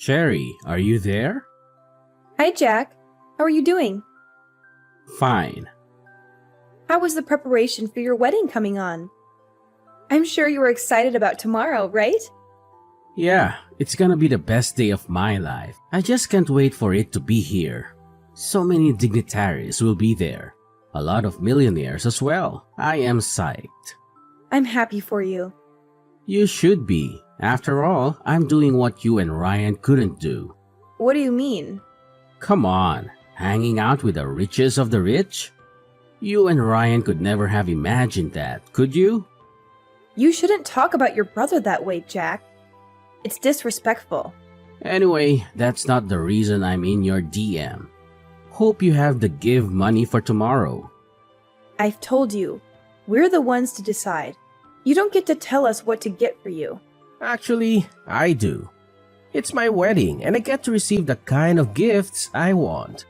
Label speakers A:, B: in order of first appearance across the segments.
A: Cherry, are you there?
B: Hi, Jack. How are you doing?
A: Fine.
B: How was the preparation for your wedding coming on? I'm sure you were excited about tomorrow, right?
A: Yeah, it's gonna be the best day of my life. I just can't wait for it to be here. So many dignitaries will be there. A lot of millionaires as well. I am psyched.
B: I'm happy for you.
A: You should be. After all, I'm doing what you and Ryan couldn't do.
B: What do you mean?
A: Come on, hanging out with the richest of the rich? You and Ryan could never have imagined that, could you?
B: You shouldn't talk about your brother that way, Jack. It's disrespectful.
A: Anyway, that's not the reason I'm in your DM. Hope you have the give money for tomorrow.
B: I've told you, we're the ones to decide. You don't get to tell us what to get for you.
C: Actually, I do. It's my wedding and I get to receive the kind of gifts I want.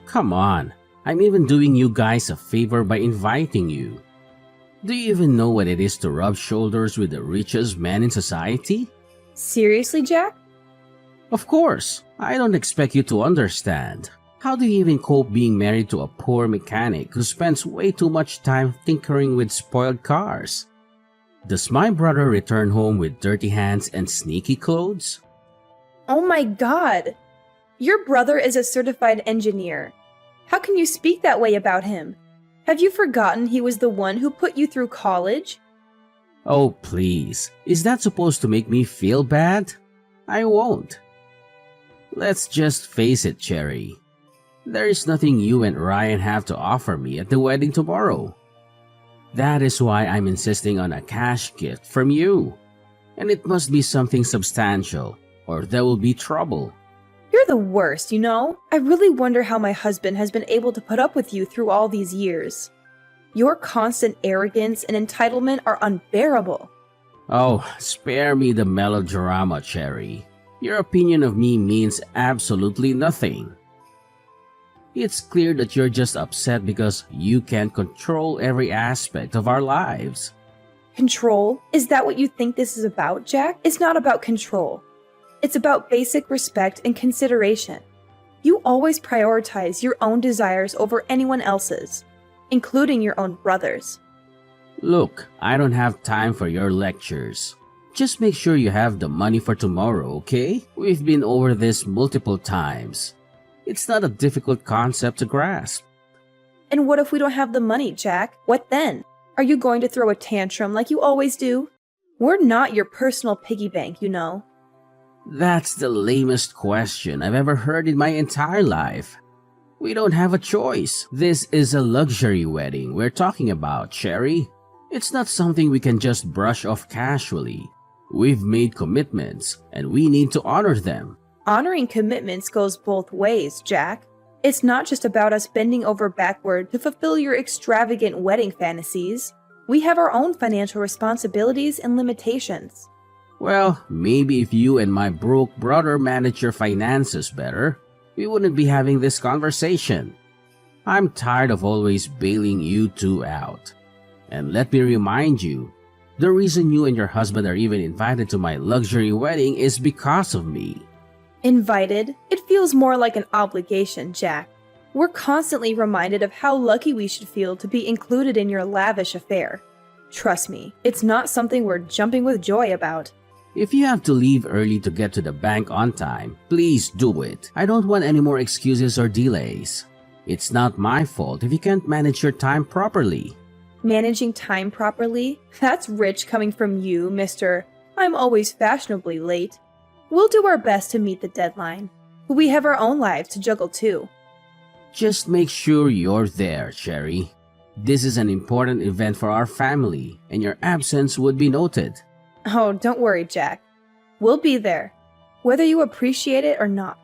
A: Come on, I'm even doing you guys a favor by inviting you. Do you even know what it is to rub shoulders with the richest man in society?
B: Seriously, Jack?
A: Of course, I don't expect you to understand. How do you even cope being married to a poor mechanic who spends way too much time tinkering with spoiled cars? Does my brother return home with dirty hands and sneaky clothes?
B: Oh my God! Your brother is a certified engineer. How can you speak that way about him? Have you forgotten he was the one who put you through college?
A: Oh please, is that supposed to make me feel bad? I won't. Let's just face it, Cherry. There is nothing you and Ryan have to offer me at the wedding tomorrow. That is why I'm insisting on a cash gift from you. And it must be something substantial, or there will be trouble.
B: You're the worst, you know? I really wonder how my husband has been able to put up with you through all these years. Your constant arrogance and entitlement are unbearable.
A: Oh, spare me the melodrama, Cherry. Your opinion of me means absolutely nothing. It's clear that you're just upset because you can't control every aspect of our lives.
B: Control? Is that what you think this is about, Jack? It's not about control. It's about basic respect and consideration. You always prioritize your own desires over anyone else's, including your own brother's.
A: Look, I don't have time for your lectures. Just make sure you have the money for tomorrow, okay? We've been over this multiple times. It's not a difficult concept to grasp.
B: And what if we don't have the money, Jack? What then? Are you going to throw a tantrum like you always do? We're not your personal piggy bank, you know.
A: That's the lamest question I've ever heard in my entire life. We don't have a choice. This is a luxury wedding we're talking about, Cherry. It's not something we can just brush off casually. We've made commitments, and we need to honor them.
B: Honoring commitments goes both ways, Jack. It's not just about us bending over backward to fulfill your extravagant wedding fantasies. We have our own financial responsibilities and limitations.
A: Well, maybe if you and my broke brother manage your finances better, we wouldn't be having this conversation. I'm tired of always bailing you two out. And let me remind you, the reason you and your husband are even invited to my luxury wedding is because of me.
B: Invited? It feels more like an obligation, Jack. We're constantly reminded of how lucky we should feel to be included in your lavish affair. Trust me, it's not something we're jumping with joy about.
A: If you have to leave early to get to the bank on time, please do it. I don't want any more excuses or delays. It's not my fault if you can't manage your time properly.
B: Managing time properly? That's rich coming from you, Mr. I'm always fashionably late. We'll do our best to meet the deadline. We have our own lives to juggle too.
A: Just make sure you're there, Cherry. This is an important event for our family, and your absence would be noted.
B: Oh, don't worry, Jack. We'll be there, whether you appreciate it or not.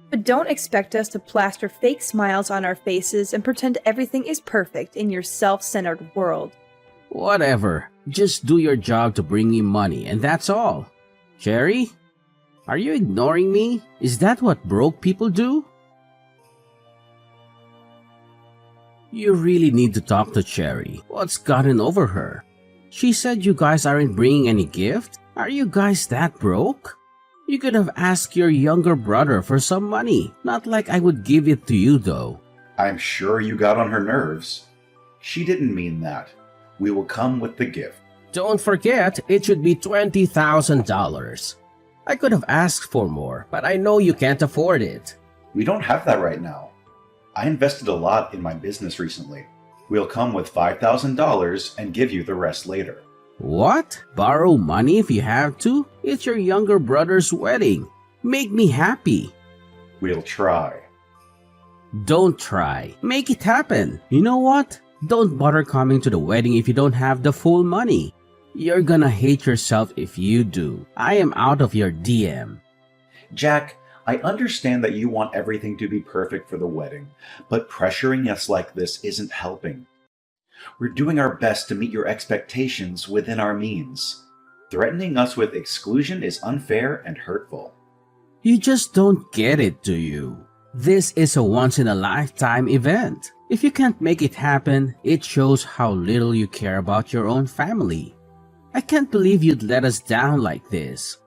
B: But don't expect us to plaster fake smiles on our faces and pretend everything is perfect in your self-centered world.
A: Whatever. Just do your job to bring me money, and that's all. Cherry? Are you ignoring me? Is that what broke people do? You really need to talk to Cherry. What's gotten over her? She said you guys aren't bringing any gift? Are you guys that broke? You could have asked your younger brother for some money. Not like I would give it to you, though.
D: I'm sure you got on her nerves. She didn't mean that. We will come with the gift.
C: Don't forget, it should be $20,000. I could have asked for more, but I know you can't afford it.
D: We don't have that right now. I invested a lot in my business recently. We'll come with $5,000 and give you the rest later.
A: What? Borrow money if you have to? It's your younger brother's wedding. Make me happy.
D: We'll try.
A: Don't try. Make it happen. You know what? Don't bother coming to the wedding if you don't have the full money. You're gonna hate yourself if you do. I am out of your DM.
D: Jack, I understand that you want everything to be perfect for the wedding, but pressuring us like this isn't helping. We're doing our best to meet your expectations within our means. Threatening us with exclusion is unfair and hurtful.
A: You just don't get it, do you? This is a once-in-a-lifetime event. If you can't make it happen, it shows how little you care about your own family. I can't believe you'd let us down like this.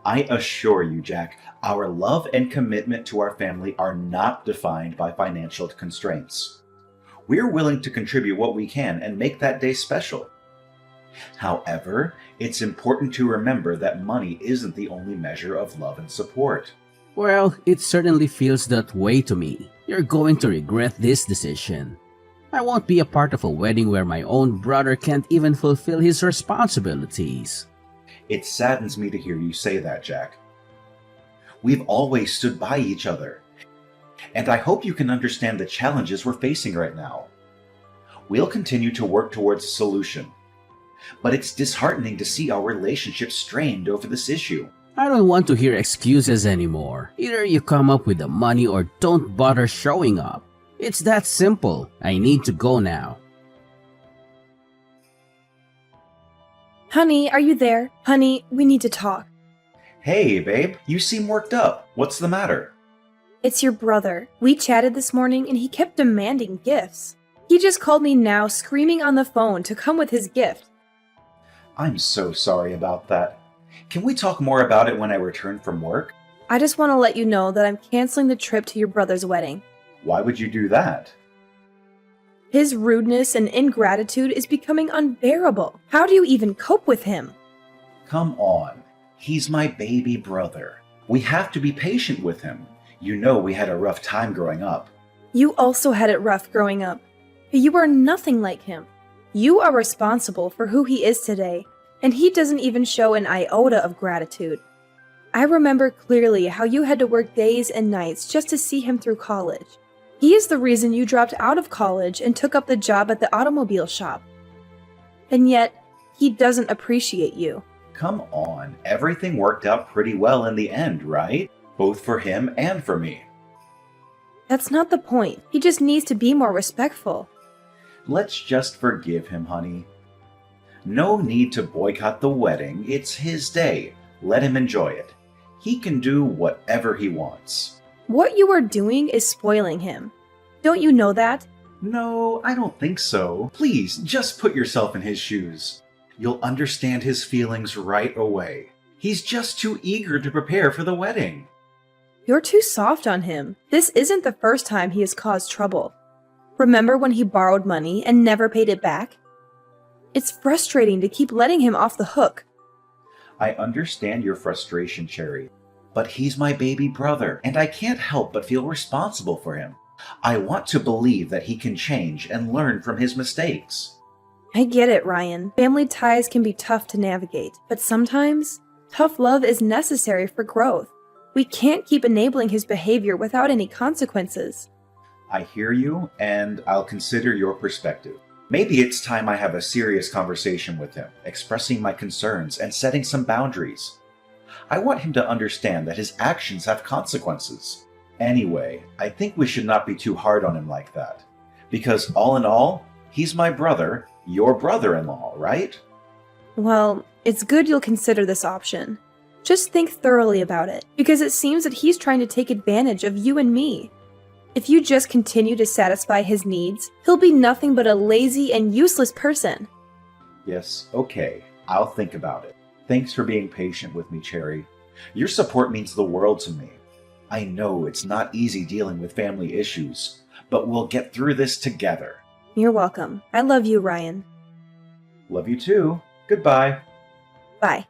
D: I assure you, Jack, our love and commitment to our family are not defined by financial constraints. We're willing to contribute what we can and make that day special. However, it's important to remember that money isn't the only measure of love and support.
A: Well, it certainly feels that way to me. You're going to regret this decision. I won't be a part of a wedding where my own brother can't even fulfill his responsibilities.
D: It saddens me to hear you say that, Jack. We've always stood by each other, and I hope you can understand the challenges we're facing right now. We'll continue to work towards a solution, but it's disheartening to see our relationship strained over this issue.
A: I don't want to hear excuses anymore. Either you come up with the money or don't bother showing up. It's that simple. I need to go now.
B: Honey, are you there? Honey, we need to talk.
D: Hey, babe, you seem worked up. What's the matter?
B: It's your brother. We chatted this morning and he kept demanding gifts. He just called me now screaming on the phone to come with his gift.
D: I'm so sorry about that. Can we talk more about it when I return from work?
B: I just want to let you know that I'm canceling the trip to your brother's wedding.
D: Why would you do that?
B: His rudeness and ingratitude is becoming unbearable. How do you even cope with him?
D: Come on. He's my baby brother. We have to be patient with him. You know we had a rough time growing up.
B: You also had it rough growing up. You are nothing like him. You are responsible for who he is today, and he doesn't even show an iota of gratitude. I remember clearly how you had to work days and nights just to see him through college. He is the reason you dropped out of college and took up the job at the automobile shop. And yet, he doesn't appreciate you.
D: Come on, everything worked out pretty well in the end, right? Both for him and for me.
B: That's not the point. He just needs to be more respectful.
D: Let's just forgive him, honey. No need to boycott the wedding. It's his day. Let him enjoy it. He can do whatever he wants.
B: What you are doing is spoiling him. Don't you know that?
D: No, I don't think so. Please, just put yourself in his shoes. You'll understand his feelings right away. He's just too eager to prepare for the wedding.
B: You're too soft on him. This isn't the first time he has caused trouble. Remember when he borrowed money and never paid it back? It's frustrating to keep letting him off the hook.
D: I understand your frustration, Cherry, but he's my baby brother, and I can't help but feel responsible for him. I want to believe that he can change and learn from his mistakes.
B: I get it, Ryan. Family ties can be tough to navigate, but sometimes tough love is necessary for growth. We can't keep enabling his behavior without any consequences.
D: I hear you, and I'll consider your perspective. Maybe it's time I have a serious conversation with him, expressing my concerns and setting some boundaries. I want him to understand that his actions have consequences. Anyway, I think we should not be too hard on him like that. Because all in all, he's my brother, your brother-in-law, right?
B: Well, it's good you'll consider this option. Just think thoroughly about it, because it seems that he's trying to take advantage of you and me. If you just continue to satisfy his needs, he'll be nothing but a lazy and useless person.
D: Yes, okay. I'll think about it. Thanks for being patient with me, Cherry. Your support means the world to me. I know it's not easy dealing with family issues, but we'll get through this together.
B: You're welcome. I love you, Ryan.
D: Love you too. Goodbye.
B: Bye.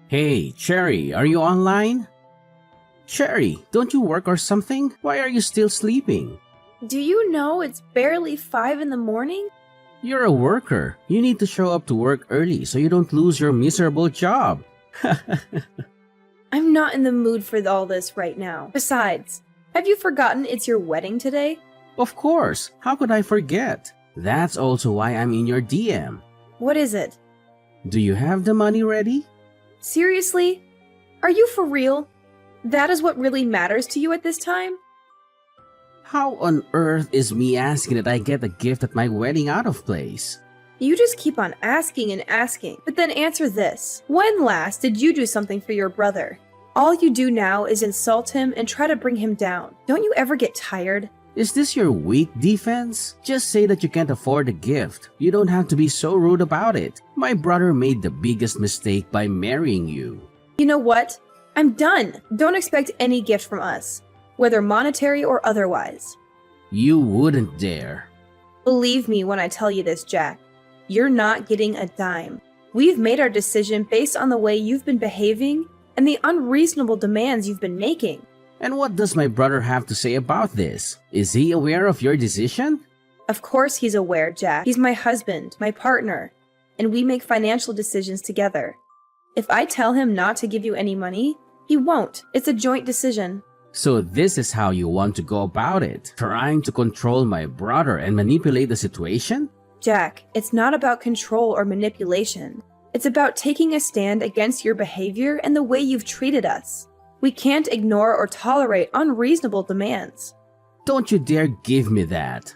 A: Hey, Cherry, are you online? Cherry, don't you work or something? Why are you still sleeping?
B: Do you know it's barely 5 in the morning?
A: You're a worker. You need to show up to work early so you don't lose your miserable job.
B: I'm not in the mood for all this right now. Besides, have you forgotten it's your wedding today?
A: Of course. How could I forget? That's also why I'm in your DM.
B: What is it?
A: Do you have the money ready?
B: Seriously? Are you for real? That is what really matters to you at this time?
A: How on earth is me asking that I get a gift at my wedding out of place?
B: You just keep on asking and asking, but then answer this. When last did you do something for your brother? All you do now is insult him and try to bring him down. Don't you ever get tired?
A: Is this your weak defense? Just say that you can't afford a gift. You don't have to be so rude about it. My brother made the biggest mistake by marrying you.
B: You know what? I'm done. Don't expect any gift from us, whether monetary or otherwise.
A: You wouldn't dare.
B: Believe me when I tell you this, Jack. You're not getting a dime. We've made our decision based on the way you've been behaving and the unreasonable demands you've been making.
A: And what does my brother have to say about this? Is he aware of your decision?
B: Of course he's aware, Jack. He's my husband, my partner, and we make financial decisions together. If I tell him not to give you any money, he won't. It's a joint decision.
A: So this is how you want to go about it? Trying to control my brother and manipulate the situation?
B: Jack, it's not about control or manipulation. It's about taking a stand against your behavior and the way you've treated us. We can't ignore or tolerate unreasonable demands.
A: Don't you dare give me that.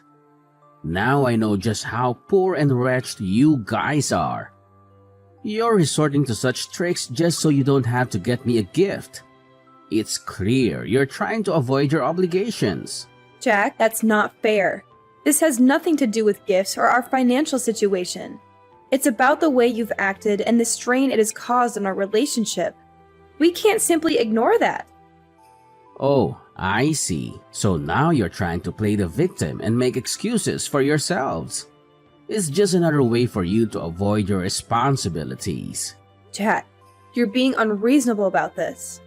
A: Now I know just how poor and wretched you guys are. You're resorting to such tricks just so you don't have to get me a gift. It's clear you're trying to avoid your obligations.
B: Jack, that's not fair. This has nothing to do with gifts or our financial situation. It's about the way you've acted and the strain it has caused on our relationship. We can't simply ignore that.
A: Oh, I see. So now you're trying to play the victim and make excuses for yourselves. It's just another way for you to avoid your responsibilities.
B: Jack, you're being unreasonable about this.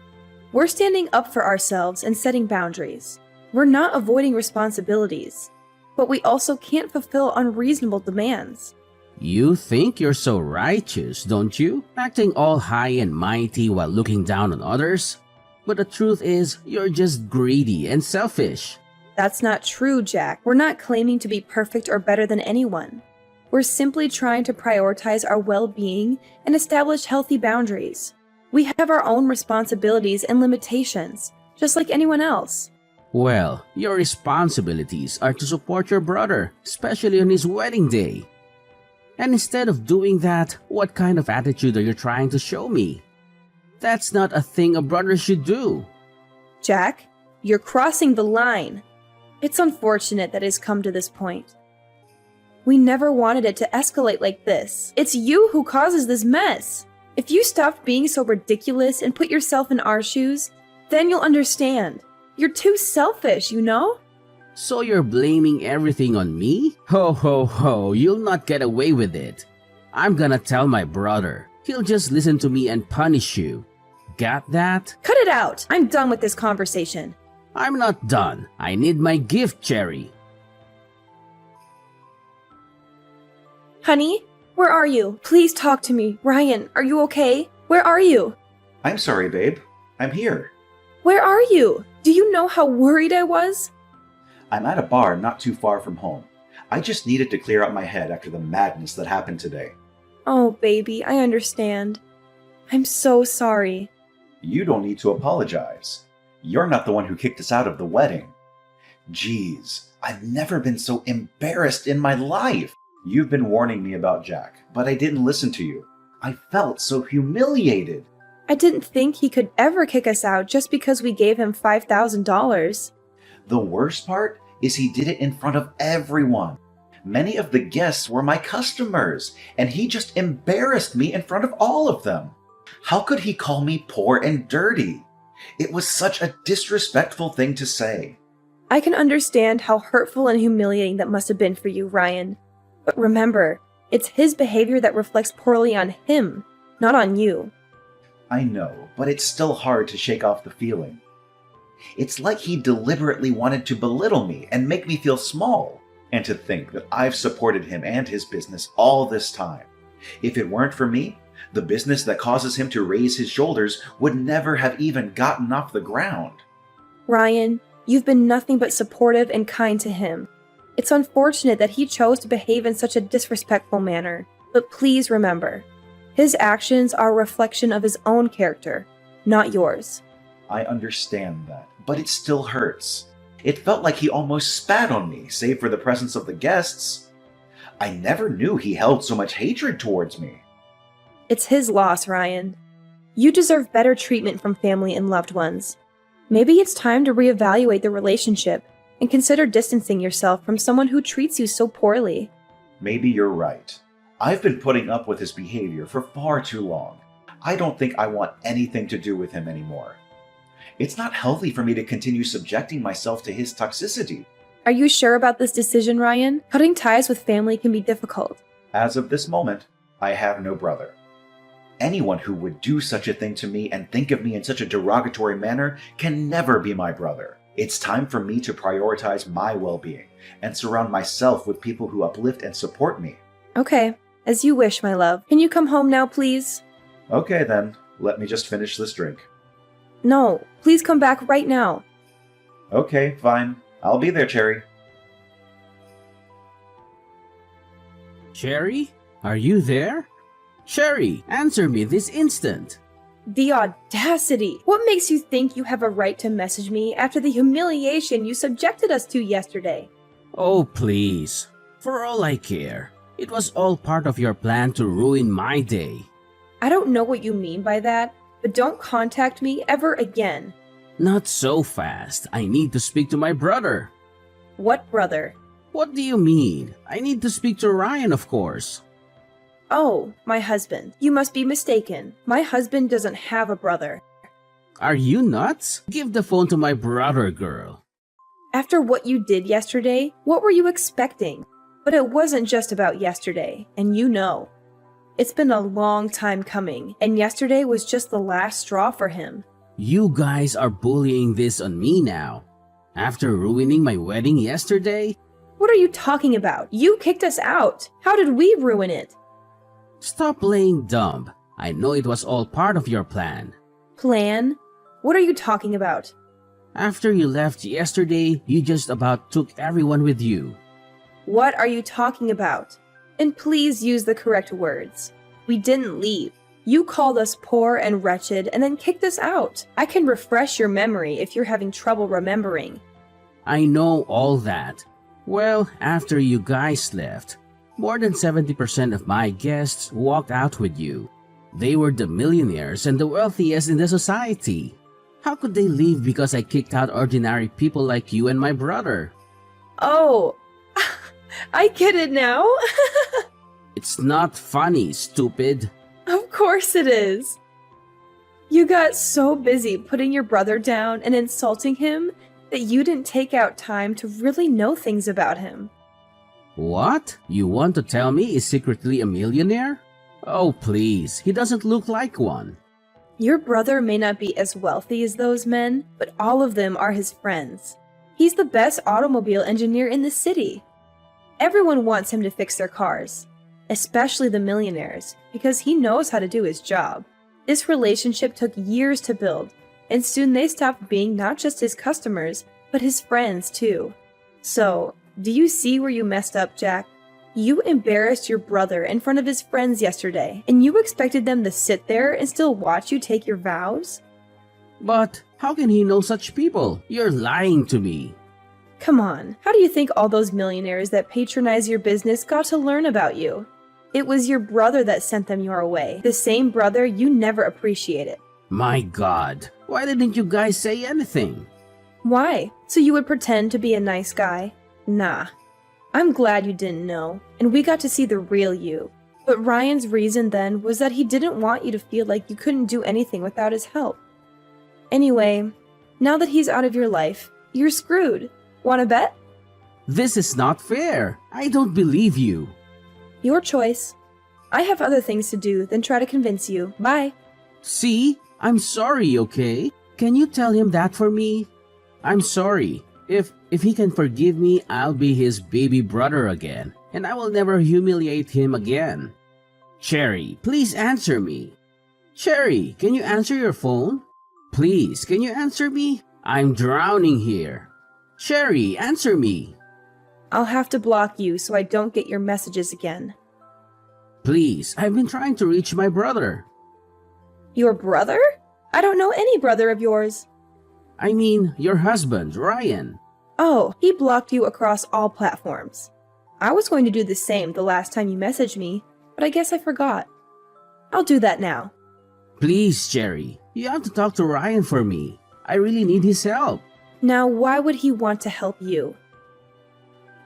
B: We're standing up for ourselves and setting boundaries. We're not avoiding responsibilities, but we also can't fulfill unreasonable demands.
A: You think you're so righteous, don't you? Acting all high and mighty while looking down on others? But the truth is, you're just greedy and selfish.
B: That's not true, Jack. We're not claiming to be perfect or better than anyone. We're simply trying to prioritize our well-being and establish healthy boundaries. We have our own responsibilities and limitations, just like anyone else.
A: Well, your responsibilities are to support your brother, especially on his wedding day. And instead of doing that, what kind of attitude are you trying to show me? That's not a thing a brother should do.
B: Jack, you're crossing the line. It's unfortunate that it's come to this point. We never wanted it to escalate like this. It's you who causes this mess. If you stopped being so ridiculous and put yourself in our shoes, then you'll understand. You're too selfish, you know?
A: So you're blaming everything on me? Ho ho ho, you'll not get away with it. I'm gonna tell my brother. He'll just listen to me and punish you. Got that?
B: Cut it out! I'm done with this conversation.
A: I'm not done. I need my gift, Cherry.
B: Honey, where are you? Please talk to me. Ryan, are you okay? Where are you?
D: I'm sorry, babe. I'm here.
B: Where are you? Do you know how worried I was?
D: I'm at a bar not too far from home. I just needed to clear out my head after the madness that happened today.
B: Oh, baby, I understand. I'm so sorry.
D: You don't need to apologize. You're not the one who kicked us out of the wedding. Jeez, I've never been so embarrassed in my life. You've been warning me about Jack, but I didn't listen to you. I felt so humiliated.
B: I didn't think he could ever kick us out just because we gave him $5,000.
D: The worst part is he did it in front of everyone. Many of the guests were my customers, and he just embarrassed me in front of all of them. How could he call me poor and dirty? It was such a disrespectful thing to say.
B: I can understand how hurtful and humiliating that must have been for you, Ryan. But remember, it's his behavior that reflects poorly on him, not on you.
D: I know, but it's still hard to shake off the feeling. It's like he deliberately wanted to belittle me and make me feel small. And to think that I've supported him and his business all this time. If it weren't for me, the business that causes him to raise his shoulders would never have even gotten off the ground.
B: Ryan, you've been nothing but supportive and kind to him. It's unfortunate that he chose to behave in such a disrespectful manner, but please remember, his actions are a reflection of his own character, not yours.
D: I understand that, but it still hurts. It felt like he almost spat on me, save for the presence of the guests. I never knew he held so much hatred towards me.
B: It's his loss, Ryan. You deserve better treatment from family and loved ones. Maybe it's time to reevaluate the relationship and consider distancing yourself from someone who treats you so poorly.
D: Maybe you're right. I've been putting up with his behavior for far too long. I don't think I want anything to do with him anymore. It's not healthy for me to continue subjecting myself to his toxicity.
B: Are you sure about this decision, Ryan? Cutting ties with family can be difficult.
D: As of this moment, I have no brother. Anyone who would do such a thing to me and think of me in such a derogatory manner can never be my brother. It's time for me to prioritize my well-being and surround myself with people who uplift and support me.
B: Okay, as you wish, my love. Can you come home now, please?
D: Okay then, let me just finish this drink.
B: No, please come back right now.
D: Okay, fine. I'll be there, Cherry.
A: Cherry? Are you there? Cherry, answer me this instant.
B: The audacity! What makes you think you have a right to message me after the humiliation you subjected us to yesterday?
A: Oh, please. For all I care, it was all part of your plan to ruin my day.
B: I don't know what you mean by that, but don't contact me ever again.
A: Not so fast. I need to speak to my brother.
B: What brother?
A: What do you mean? I need to speak to Ryan, of course.
B: Oh, my husband. You must be mistaken. My husband doesn't have a brother.
A: Are you nuts? Give the phone to my brother, girl.
B: After what you did yesterday, what were you expecting? But it wasn't just about yesterday, and you know. It's been a long time coming, and yesterday was just the last straw for him.
A: You guys are bullying this on me now. After ruining my wedding yesterday?
B: What are you talking about? You kicked us out. How did we ruin it?
A: Stop playing dumb. I know it was all part of your plan.
B: Plan? What are you talking about?
A: After you left yesterday, you just about took everyone with you.
B: What are you talking about? And please use the correct words. We didn't leave. You called us poor and wretched and then kicked us out. I can refresh your memory if you're having trouble remembering.
A: I know all that. Well, after you guys left, more than 70% of my guests walked out with you. They were the millionaires and the wealthiest in the society. How could they leave because I kicked out ordinary people like you and my brother?
B: Oh, I get it now.
A: It's not funny, stupid.
B: Of course it is. You got so busy putting your brother down and insulting him that you didn't take out time to really know things about him.
A: What? You want to tell me he's secretly a millionaire? Oh, please, he doesn't look like one.
B: Your brother may not be as wealthy as those men, but all of them are his friends. He's the best automobile engineer in the city. Everyone wants him to fix their cars, especially the millionaires, because he knows how to do his job. This relationship took years to build, and soon they stopped being not just his customers, but his friends too. So, do you see where you messed up, Jack? You embarrassed your brother in front of his friends yesterday, and you expected them to sit there and still watch you take your vows?
A: But how can he know such people? You're lying to me.
B: Come on, how do you think all those millionaires that patronize your business got to learn about you? It was your brother that sent them your way, the same brother you never appreciated.
A: My God, why didn't you guys say anything?
B: Why? So you would pretend to be a nice guy? Nah. I'm glad you didn't know, and we got to see the real you. But Ryan's reason then was that he didn't want you to feel like you couldn't do anything without his help. Anyway, now that he's out of your life, you're screwed. Wanna bet?
A: This is not fair. I don't believe you.
B: Your choice. I have other things to do than try to convince you. Bye.
A: See? I'm sorry, okay? Can you tell him that for me? I'm sorry. If he can forgive me, I'll be his baby brother again, and I will never humiliate him again. Cherry, please answer me. Cherry, can you answer your phone? Please, can you answer me? I'm drowning here. Cherry, answer me.
B: I'll have to block you so I don't get your messages again.
A: Please, I've been trying to reach my brother.
B: Your brother? I don't know any brother of yours.
A: I mean, your husband, Ryan.
B: Oh, he blocked you across all platforms. I was going to do the same the last time you messaged me, but I guess I forgot. I'll do that now.
A: Please, Cherry, you have to talk to Ryan for me. I really need his help.
B: Now, why would he want to help you?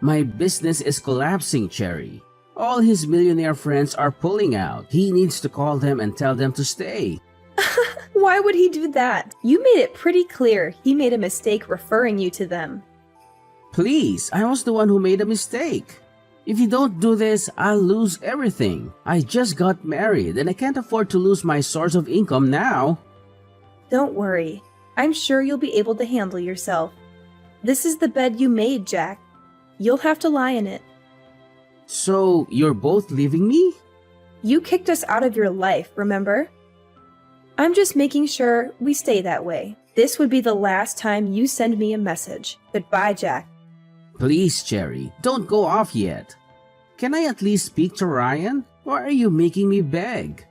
A: My business is collapsing, Cherry. All his millionaire friends are pulling out. He needs to call them and tell them to stay.
B: Why would he do that? You made it pretty clear he made a mistake referring you to them.
A: Please, I was the one who made a mistake. If you don't do this, I'll lose everything. I just got married and I can't afford to lose my source of income now.
B: Don't worry. I'm sure you'll be able to handle yourself. This is the bed you made, Jack. You'll have to lie in it.
A: So, you're both leaving me?
B: You kicked us out of your life, remember? I'm just making sure we stay that way. This would be the last time you send me a message. Goodbye, Jack.
A: Please, Cherry, don't go off yet. Can I at least speak to Ryan? Or are you making me beg?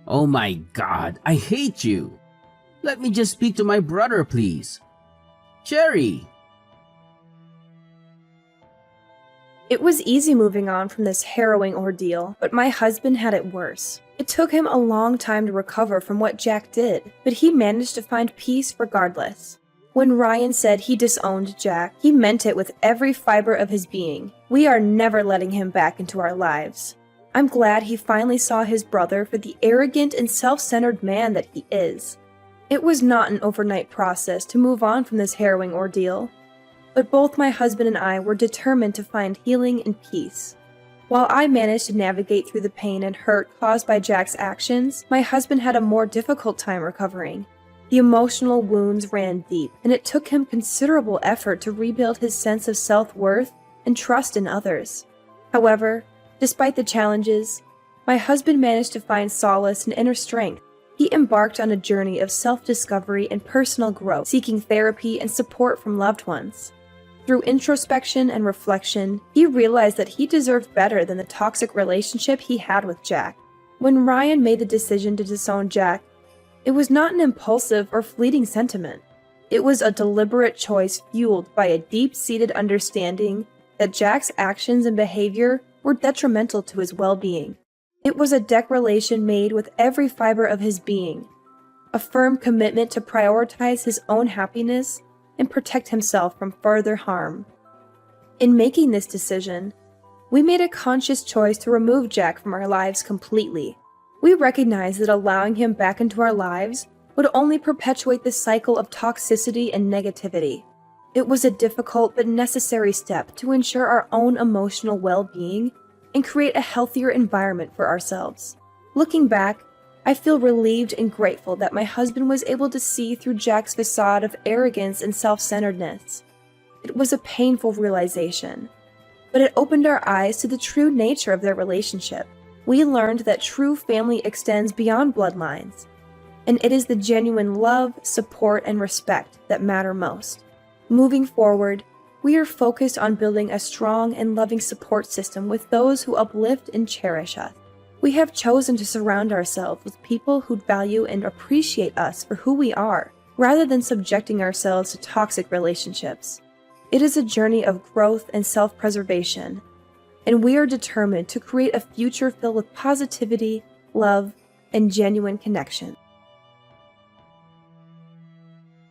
A: Oh my God, I hate you. Let me just speak to my brother, please. Cherry!
B: It was easy moving on from this harrowing ordeal, but my husband had it worse. It took him a long time to recover from what Jack did, but he managed to find peace regardless. When Ryan said he disowned Jack, he meant it with every fiber of his being. We are never letting him back into our lives. I'm glad he finally saw his brother for the arrogant and self-centered man that he is. It was not an overnight process to move on from this harrowing ordeal, but both my husband and I were determined to find healing and peace. While I managed to navigate through the pain and hurt caused by Jack's actions, my husband had a more difficult time recovering. The emotional wounds ran deep, and it took him considerable effort to rebuild his sense of self-worth and trust in others. However, despite the challenges, my husband managed to find solace and inner strength. He embarked on a journey of self-discovery and personal growth, seeking therapy and support from loved ones. Through introspection and reflection, he realized that he deserved better than the toxic relationship he had with Jack. When Ryan made the decision to disown Jack, it was not an impulsive or fleeting sentiment. It was a deliberate choice fueled by a deep-seated understanding that Jack's actions and behavior were detrimental to his well-being. It was a declaration made with every fiber of his being, a firm commitment to prioritize his own happiness and protect himself from further harm. In making this decision, we made a conscious choice to remove Jack from our lives completely. We recognized that allowing him back into our lives would only perpetuate the cycle of toxicity and negativity. It was a difficult but necessary step to ensure our own emotional well-being and create a healthier environment for ourselves. Looking back, I feel relieved and grateful that my husband was able to see through Jack's facade of arrogance and self-centeredness. It was a painful realization, but it opened our eyes to the true nature of their relationship. We learned that true family extends beyond bloodlines, and it is the genuine love, support, and respect that matter most. Moving forward, we are focused on building a strong and loving support system with those who uplift and cherish us. We have chosen to surround ourselves with people who value and appreciate us for who we are, rather than subjecting ourselves to toxic relationships. It is a journey of growth and self-preservation, and we are determined to create a future filled with positivity, love, and genuine connection.